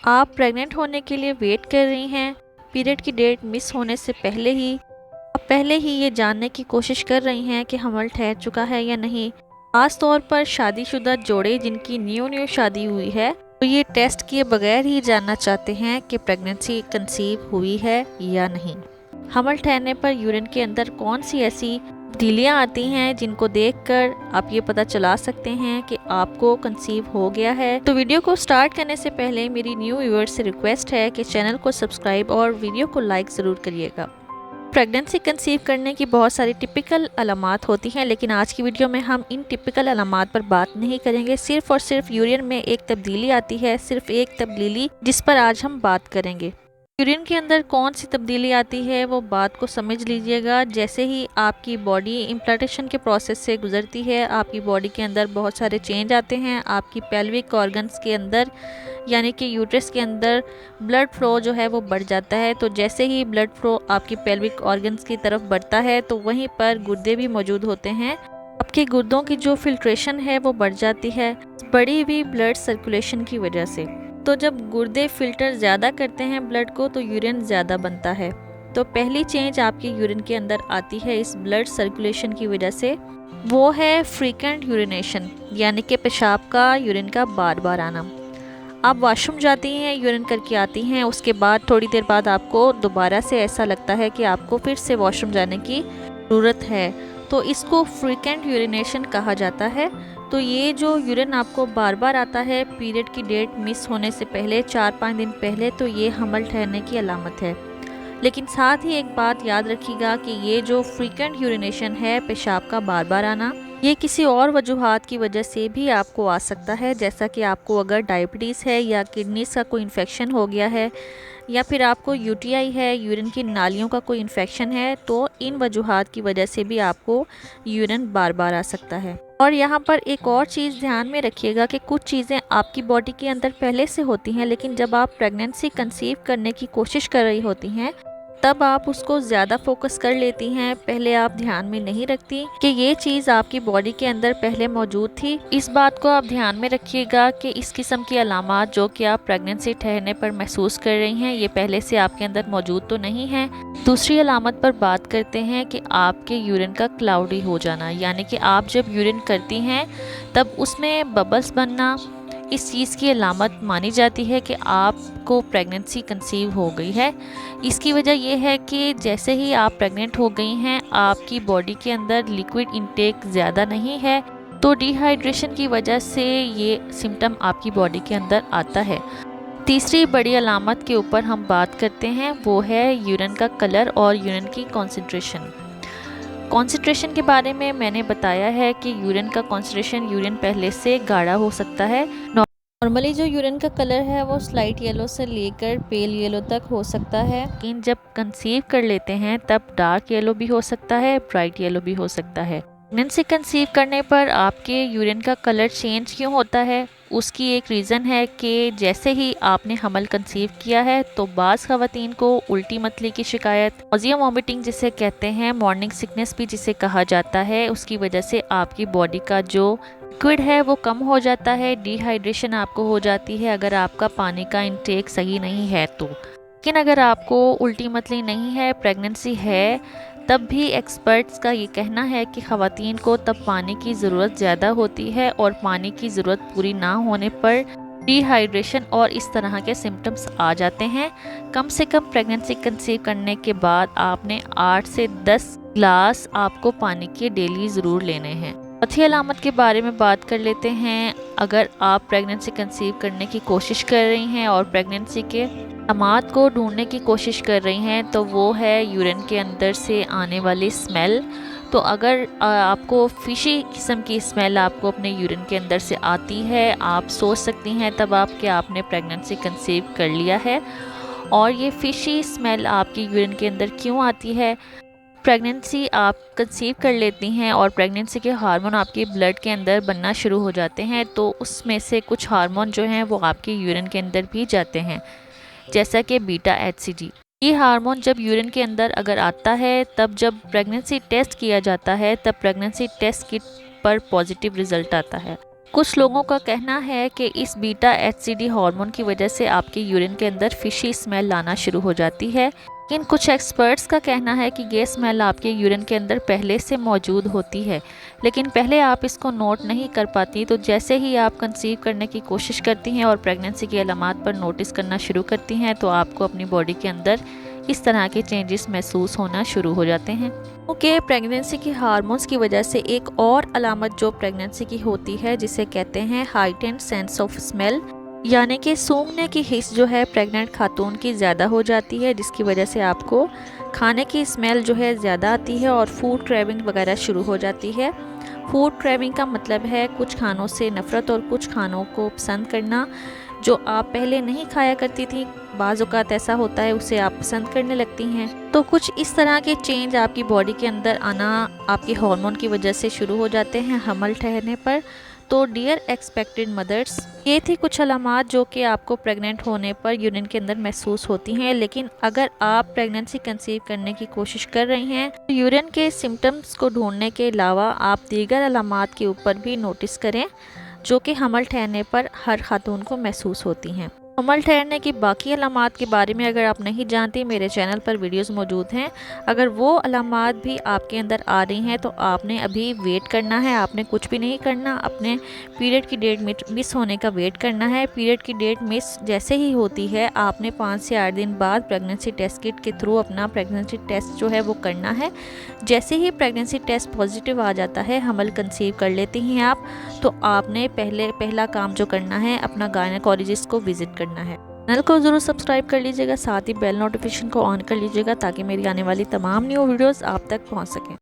आप प्रेग्नेंट होने के लिए वेट कर रही हैं, पीरियड की डेट मिस होने से पहले ही आप पहले ही ये जानने की कोशिश कर रही हैं कि हमल ठहर चुका है या नहीं। खास तौर पर शादीशुदा जोड़े जिनकी न्यू शादी हुई है, तो ये टेस्ट किए बगैर ही जानना चाहते हैं कि प्रेगनेंसी कंसीव हुई है या नहीं। हमल ठहरने पर यूरिन के अंदर कौन सी ऐसी तब्दीलियाँ आती हैं जिनको देखकर आप ये पता चला सकते हैं कि आपको कंसीव हो गया है। तो वीडियो को स्टार्ट करने से पहले मेरी न्यू व्यूअर्स से रिक्वेस्ट है कि चैनल को सब्सक्राइब और वीडियो को लाइक ज़रूर करिएगा। प्रेगनेंसी कंसीव करने की बहुत सारी टिपिकल अलामात होती हैं, लेकिन आज की वीडियो में हम इन टिपिकल अलामात पर बात नहीं करेंगे। सिर्फ और सिर्फ यूरिन में एक तब्दीली आती है, सिर्फ एक तब्दीली जिस पर आज हम बात करेंगे। यूरिन के अंदर कौन सी तब्दीली आती है वो बात को समझ लीजिएगा। जैसे ही आपकी बॉडी इम्प्लांटेशन के प्रोसेस से गुजरती है, आपकी बॉडी के अंदर बहुत सारे चेंज आते हैं। आपकी पेल्विक ऑर्गन्स के अंदर यानी कि यूट्रस के अंदर ब्लड फ्लो जो है वो बढ़ जाता है। तो जैसे ही ब्लड फ्लो आपकी पेल्विक ऑर्गन्स की तरफ बढ़ता है तो वहीं पर गुर्दे भी मौजूद होते हैं। आपके गुर्दों की जो फिल्ट्रेशन है वो बढ़ जाती है बढ़ी हुई ब्लड सर्कुलेशन की वजह से। तो जब गुर्दे फिल्टर ज़्यादा करते हैं ब्लड को तो यूरिन ज़्यादा बनता है। तो पहली चेंज आपकी यूरिन के अंदर आती है इस ब्लड सर्कुलेशन की वजह से, वो है फ्रीक्वेंट यूरिनेशन यानी कि पेशाब का यूरिन का बार बार आना। आप वॉशरूम जाती हैं, यूरिन करके आती हैं, उसके बाद थोड़ी देर बाद आपको दोबारा से ऐसा लगता है कि आपको फिर से वॉशरूम जाने की ज़रूरत है, तो इसको फ्रीक्वेंट यूरिनेशन कहा जाता है। तो ये जो यूरिन आपको बार बार आता है पीरियड की डेट मिस होने से पहले 4-5 दिन पहले, तो ये हमल ठहरने की अलामत है। लेकिन साथ ही एक बात याद रखिएगा कि ये जो फ्रीक्वेंट यूरिनेशन है, पेशाब का बार बार आना, ये किसी और वजूहात की वजह से भी आपको आ सकता है। जैसा कि आपको अगर डायबिटीज़ है या किडनीज का कोई इन्फेक्शन हो गया है या फिर आपको यूटीआई है, यूरिन की नालियों का कोई इन्फेक्शन है, तो इन वजूहात की वजह से भी आपको यूरिन बार बार आ सकता है। और यहाँ पर एक और चीज़ ध्यान में रखिएगा कि कुछ चीज़ें आपकी बॉडी के अंदर पहले से होती हैं, लेकिन जब आप प्रेगनेंसी कंसीव करने की कोशिश कर रही होती हैं तब आप उसको ज़्यादा फोकस कर लेती हैं। पहले आप ध्यान में नहीं रखती कि ये चीज़ आपकी बॉडी के अंदर पहले मौजूद थी। इस बात को आप ध्यान में रखिएगा कि इस किस्म की अलामात जो कि आप प्रेगनेंसी ठहरने पर महसूस कर रही हैं, ये पहले से आपके अंदर मौजूद तो नहीं है। दूसरी अलामत पर बात करते हैं कि आपके यूरिन का क्लाउडी हो जाना, यानी कि आप जब यूरिन करती हैं तब उसमें बबल्स बनना, इस चीज़ की अलामत मानी जाती है कि आपको प्रेगनेंसी कंसीव हो गई है। इसकी वजह यह है कि जैसे ही आप प्रेग्नेंट हो गई हैं, आपकी बॉडी के अंदर लिक्विड इंटेक ज़्यादा नहीं है, तो डिहाइड्रेशन की वजह से ये सिम्टम आपकी बॉडी के अंदर आता है। तीसरी बड़ी अलामत के ऊपर हम बात करते हैं, वो है यूरिन का कलर और यूरिन की कॉन्सेंट्रेशन के बारे में मैंने बताया है कि यूरिन का कॉन्सेंट्रेशन यूरिन पहले से गाढ़ा हो सकता है। नॉर्मली जो यूरिन का कलर है वो स्लाइट येलो से लेकर पेल येलो तक हो सकता है, लेकिन जब कंसीव कर लेते हैं तब डार्क येलो भी हो सकता है, ब्राइट येलो भी हो सकता है। प्रेगनेंसी कंसीव करने पर आपके यूरिन का कलर चेंज क्यों होता है? उसकी एक रीज़न है कि जैसे ही आपने हमल कंसीव किया है तो बाज़ ख़वातीन को उल्टी मतली की शिकायत, नॉज़िया वॉमिटिंग जिसे कहते हैं, मॉर्निंग सिकनेस भी जिसे कहा जाता है, उसकी वजह से आपकी बॉडी का जो लिक्विड है वो कम हो जाता है, डिहाइड्रेशन आपको हो जाती है अगर आपका पानी का इंटेक सही नहीं है तो। लेकिन अगर आपको उल्टी मतली नहीं है, प्रेगनेंसी है, तब भी एक्सपर्ट्स का ये कहना है कि ख़वातीन को तब पानी की ज़रूरत ज़्यादा होती है और पानी की ज़रूरत पूरी ना होने पर डिहाइड्रेशन और इस तरह के सिम्टम्स आ जाते हैं। कम से कम प्रेगनेंसी कंसीव करने के बाद आपने 8 से 10 गिलास आपको पानी के डेली ज़रूर लेने हैं। चौथी अलामत के बारे में बात कर लेते हैं। अगर आप प्रेगनेंसी कंसीव करने की कोशिश कर रही हैं और प्रेगनेंसी के अलामात को ढूंढने की कोशिश कर रही हैं, तो वो है यूरिन के अंदर से आने वाली स्मेल। तो अगर आपको फिशी किस्म की स्मेल आपको अपने यूरिन के अंदर से आती है, आप सोच सकती हैं तब आप कि आपने प्रेगनेंसी कंसीव कर लिया है। और ये फिशी स्मेल आपकी यूरिन के अंदर क्यों आती है? प्रेगनेंसी आप कंसीव कर लेती हैं और प्रेगनेंसी के हार्मोन आपके ब्लड के अंदर बनना शुरू हो जाते हैं, तो उसमें से कुछ हार्मोन जो हैं वो आपके यूरिन के अंदर भी जाते हैं, जैसा कि बीटा एचसीजी। ये हार्मोन जब यूरिन के अंदर अगर आता है, तब जब प्रेगनेंसी टेस्ट किया जाता है, तब प्रेगनेंसी टेस्ट किट पर पॉजिटिव रिजल्ट आता है। कुछ लोगों का कहना है कि इस बीटा एचसीडी हार्मोन की वजह से आपके यूरिन के अंदर फिशी स्मेल लाना शुरू हो जाती है, लेकिन कुछ एक्सपर्ट्स का कहना है कि ये स्मेल आपके यूरिन के अंदर पहले से मौजूद होती है, लेकिन पहले आप इसको नोट नहीं कर पाती। तो जैसे ही आप कंसीव करने की कोशिश करती हैं और प्रेगनेंसी की अलामात पर नोटिस करना शुरू करती हैं तो आपको अपनी बॉडी के अंदर इस तरह के चेंजेस महसूस होना शुरू हो जाते हैं। क्योंकि प्रेगनेंसी की हार्मोन्स की वजह से एक और अलामत जो प्रेगनेंसी की होती है जिसे कहते हैं हाइटेंड सेंस ऑफ स्मेल, यानी कि सूंघने की हिस्स जो है प्रेग्नेंट खातून की ज़्यादा हो जाती है, जिसकी वजह से आपको खाने की स्मेल जो है ज़्यादा आती है और फूड क्रेविंग वगैरह शुरू हो जाती है। फूड क्रेविंग का मतलब है कुछ खानों से नफ़रत और कुछ खानों को पसंद करना जो आप पहले नहीं खाया करती थी। बाज़ औक़ात ऐसा होता है उसे आप पसंद करने लगती हैं। तो कुछ इस तरह के चेंज आपकी बॉडी के अंदर आना आपके हार्मोन की वजह से शुरू हो जाते हैं हमल ठहरने पर। तो डियर एक्सपेक्टेड मदर्स, ये थी कुछ अलामात जो कि आपको प्रेग्नेंट होने पर यूरिन के अंदर महसूस होती हैं। लेकिन अगर आप प्रेगनेंसी कंसीव करने की कोशिश कर रही हैं तो यूरिन के सिम्टम्स को ढूंढने के अलावा आप दीगर अलामात के ऊपर भी नोटिस करें जो कि हमल ठहरने पर हर खातून को महसूस होती हैं। हमल ठहरने की बाकी अलामात के बारे में अगर आप नहीं जानती, मेरे चैनल पर वीडियोस मौजूद हैं। अगर वो अलामात भी आपके अंदर आ रही हैं तो आपने अभी वेट करना है, आपने कुछ भी नहीं करना, अपने पीरियड की डेट मिस होने का वेट करना है। पीरियड की डेट मिस जैसे ही होती है आपने 5 से 8 दिन बाद प्रेगनेंसी टेस्ट किट के थ्रू अपना प्रेगनेंसी टेस्ट जो है वो करना है। जैसे ही प्रेगनेंसी टेस्ट पॉजिटिव आ जाता है, हमल कंसीव कर लेती हैं आप, तो आपने पहला काम जो करना है अपना गायनेकोलॉजिस्ट को विजिट करना है। चैनल को ज़रूर सब्सक्राइब कर लीजिएगा, साथ ही बेल नोटिफिकेशन को ऑन कर लीजिएगा ताकि मेरी आने वाली तमाम न्यू वीडियोस आप तक पहुंच सकें।